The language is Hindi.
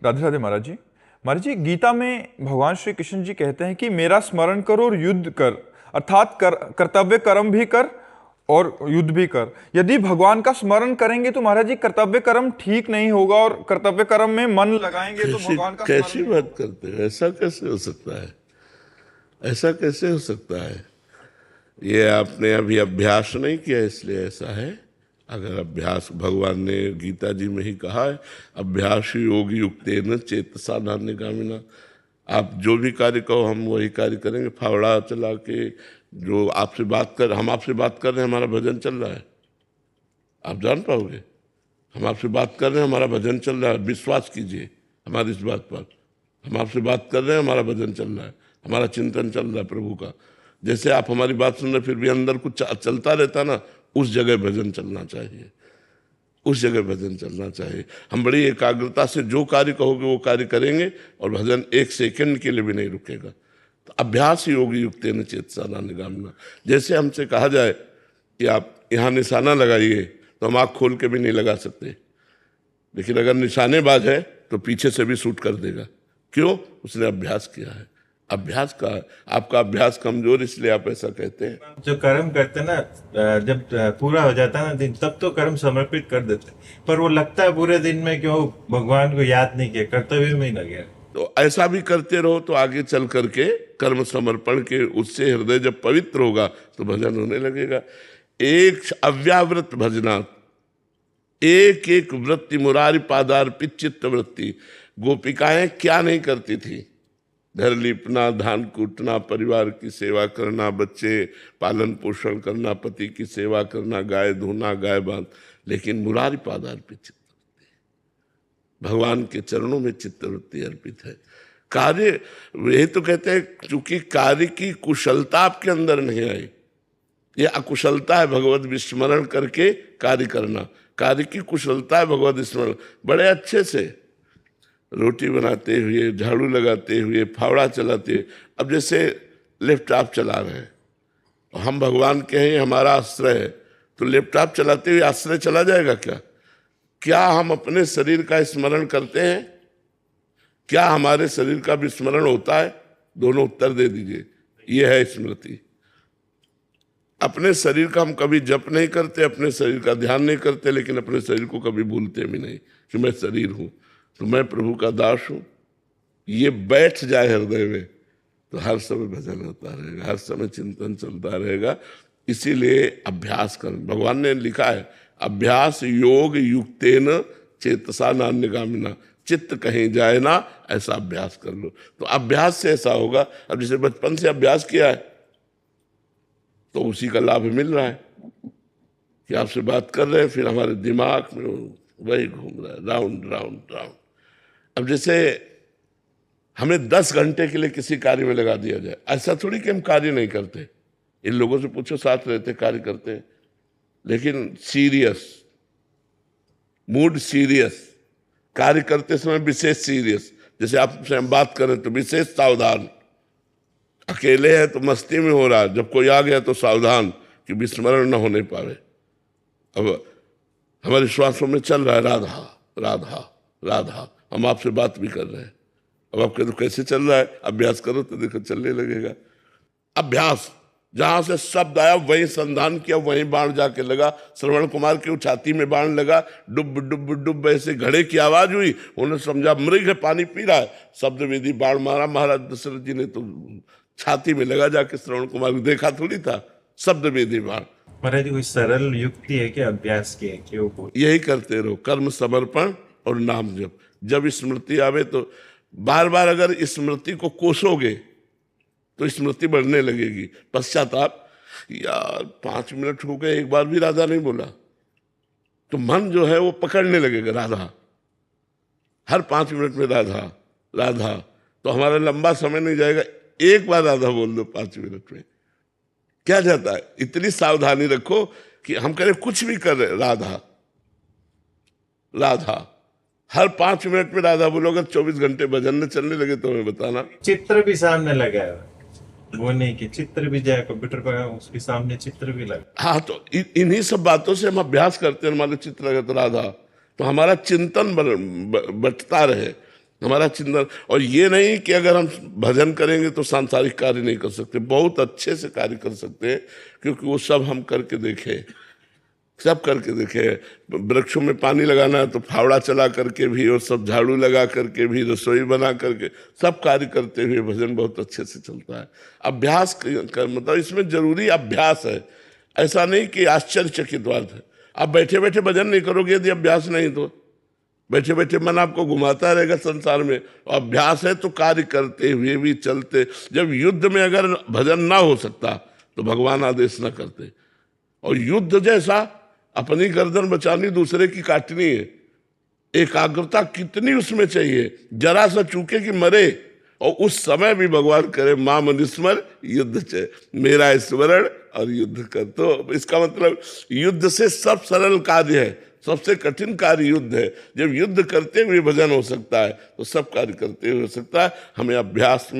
राधे राधे महाराज जी। महाराज जी, गीता में भगवान श्री कृष्ण जी कहते हैं कि मेरा स्मरण करो और युद्ध कर, अर्थात कर्तव्य कर्म भी कर और युद्ध भी कर। यदि भगवान का स्मरण करेंगे तो महाराज जी कर्तव्य कर्म ठीक नहीं होगा, और कर्तव्य कर्म में मन लगाएंगे तो कैसी भगवान का स्मरण कैसी नहीं बात होगा। करते हैं? ऐसा कैसे हो सकता है? ऐसा कैसे हो सकता है? ये आपने अभी अभ्यास नहीं किया इसलिए ऐसा है। अगर अभ्यास, भगवान ने गीता जी में ही कहा है, अभ्यास योग युक्तेन चेतसा नान्यगामिना। आप जो भी कार्य कहो हम वही कार्य करेंगे। फावड़ा चला के जो आपसे बात कर, हम आपसे बात कर रहे हैं, हमारा भजन चल रहा है, आप जान पाओगे? हम आपसे बात कर रहे हैं, हमारा भजन चल रहा है, विश्वास कीजिए हमारी इस बात पर। हम आपसे बात कर रहे हैं, हमारा भजन चल रहा है, हमारा चिंतन चल रहा है प्रभु का। जैसे आप हमारी बात सुन रहे फिर भी अंदर कुछ चलता रहता ना, उस जगह भजन चलना चाहिए, उस जगह भजन चलना चाहिए। हम बड़ी एकाग्रता से जो कार्य कहोगे वो कार्य करेंगे, और भजन एक सेकंड के लिए भी नहीं रुकेगा। तो अभ्यास योग युक्तेन चेतसा नान्यगामिना। जैसे हमसे कहा जाए कि आप यहाँ निशाना लगाइए, तो हम आँख खोल के भी नहीं लगा सकते, लेकिन अगर निशानेबाज है तो पीछे से भी शूट कर देगा। क्यों? उसने अभ्यास किया है। अभ्यास का, आपका अभ्यास कमजोर इसलिए आप ऐसा कहते हैं। जो कर्म करते ना, जब पूरा हो जाता है ना दिन, तब तो कर्म समर्पित कर देते, पर वो लगता है पूरे दिन में क्यों भगवान को याद नहीं किया, कर्तव्य में ही लगे। तो ऐसा भी करते रहो तो आगे चल करके कर्म समर्पण के उससे हृदय जब पवित्र होगा तो भजन होने लगेगा। एक अव्यावृत भजना, एक एक वृत्ति मुरारी पादार्पित चित्त वृत्ति। गोपिकाएं क्या नहीं करती थी? घर लिपना, धान कूटना, परिवार की सेवा करना, बच्चे पालन पोषण करना, पति की सेवा करना, गाय धोना, गाय बांध, लेकिन मुरारी पादार्पित चित्त, भगवान के चरणों में चित्तवृत्ति अर्पित है। कार्य, यही तो कहते हैं, चूंकि कार्य की कुशलता आपके अंदर नहीं आई, ये अकुशलता है भगवत विस्मरण करके कार्य करना। कार्य की कुशलता है भगवत स्मरण। बड़े अच्छे से रोटी बनाते हुए, झाड़ू लगाते हुए, फावड़ा चलाते हुए, अब जैसे लैपटॉप चला रहे हैं, हम भगवान के हैं, हमारा आश्रय है, तो लैपटॉप चलाते हुए आश्रय चला जाएगा क्या? क्या हम अपने शरीर का स्मरण करते हैं? क्या हमारे शरीर का विस्मरण होता है? दोनों उत्तर दे दीजिए। ये है स्मृति। अपने शरीर का हम कभी जप नहीं करते, अपने शरीर का ध्यान नहीं करते, लेकिन अपने शरीर को कभी भूलते भी नहीं कि मैं शरीर हूं, तो मैं प्रभु का दास हूं। ये बैठ जाए हृदय में तो हर समय भजन होता रहेगा, हर समय चिंतन चलता रहेगा। इसीलिए अभ्यास कर, भगवान ने लिखा है, अभ्यास योग युक्तेन चेतसा नान्यगामिना। चित्त कहीं जाए ना, ऐसा अभ्यास कर लो। तो अभ्यास से ऐसा होगा। अब जैसे बचपन से अभ्यास किया है तो उसी का लाभ मिल रहा है कि आपसे बात कर रहे हैं, फिर हमारे दिमाग में वही घूम रहा है, राउंड राउंड राउंड। अब जैसे हमें 10 घंटे के लिए किसी कार्य में लगा दिया जाए, ऐसा थोड़ी कि हम कार्य नहीं करते। इन लोगों से पूछो, साथ रहते, कार्य करते हैं, लेकिन सीरियस, मूड सीरियस, कार्य करते समय विशेष सीरियस। जैसे आपसे हम बात करें तो विशेष सावधान। अकेले हैं तो मस्ती में हो रहा है, जब कोई आ गया तो सावधान कि विस्मरण न होने पावे। अब हमारे श्वासों में चल रहा है राधा राधा राधा, हम आपसे बात भी कर रहे हैं। अब आप कहते कैसे चल रहा है? अभ्यास करो तो देखो चलने लगेगा। अभ्यास, जहां से शब्द आया वहीं संधान किया, वहीं बाण जाके लगा। श्रवण कुमार की छाती में बाण लगा, डुब डुब डुब ऐसे घड़े की आवाज हुई, उन्होंने समझा मृग है, पानी पी रहा है। शब्द विधि बाण मारा। महाराज दशरथ जी ने तो छाती में लगा जाके, श्रवण कुमार को देखा थोड़ी था। शब्द विधि बाण। महाराज जी, कोई सरल युक्ति है क्या अभ्यास की, कि वो यही करते रहो, कर्म समर्पण और नाम जप। जब स्मृति आवे तो बार बार अगर स्मृति को कोसोगे तो स्मृति बढ़ने लगेगी। पश्चाताप, यार 5 मिनट हो गए, एक बार भी राधा नहीं बोला, तो मन जो है वो पकड़ने लगेगा राधा। हर 5 मिनट में राधा राधा, तो हमारा लंबा समय नहीं जाएगा। एक बार राधा बोल दो 5 मिनट में, क्या जाता है? इतनी सावधानी रखो कि हम करें कुछ भी कर रहे, राधा राधा, हर 5 मिनट में राधा बोलो। अगर 24 घंटे भजन में चलने लगे तो हमें बताना। चित्र भी सामने लगा है, वो नहीं कि चित्र भी जाए कंप्यूटर पर, उसके सामने चित्र भी लगा। हाँ, तो इन्हीं सब बातों से हम अभ्यास करते हैं। हमारे चित्र लगे तो राधा, तो हमारा चिंतन बटता रहे। हमारा चिंतन। और ये नहीं कि अगर हम भजन करेंगे तो सांसारिक कार्य नहीं कर सकते, बहुत अच्छे से कार्य कर सकते हैं, क्योंकि वो सब हम करके देखे, सब करके देखे। वृक्षों में पानी लगाना है तो फावड़ा चला करके भी, और सब झाड़ू लगा करके भी, रसोई बना करके, सब कार्य करते हुए भजन बहुत अच्छे से चलता है। अभ्यास मतलब इसमें जरूरी अभ्यास है, ऐसा नहीं कि आश्चर्यचकित बात है। आप बैठे बैठे भजन नहीं करोगे यदि अभ्यास नहीं, तो बैठे बैठे मन आपको घुमाता रहेगा संसार में। अभ्यास है तो कार्य करते हुए भी चलते। जब युद्ध में अगर भजन ना हो सकता तो भगवान आदेश ना करते। और युद्ध जैसा अपनी गर्दन बचानी, दूसरे की काटनी है, एकाग्रता कितनी उसमें चाहिए, जरा सा चूके कि मरे। और उस समय भी भगवान करे माम अनुस्मर युद्ध च, मेरा स्मरण और युद्ध कर। तो इसका मतलब युद्ध से सब सरल कार्य है, सबसे कठिन कार्य युद्ध है। जब युद्ध करते हुए भजन हो सकता है तो सब कार्य करते हुए हो सकता है। हमें अभ्यास में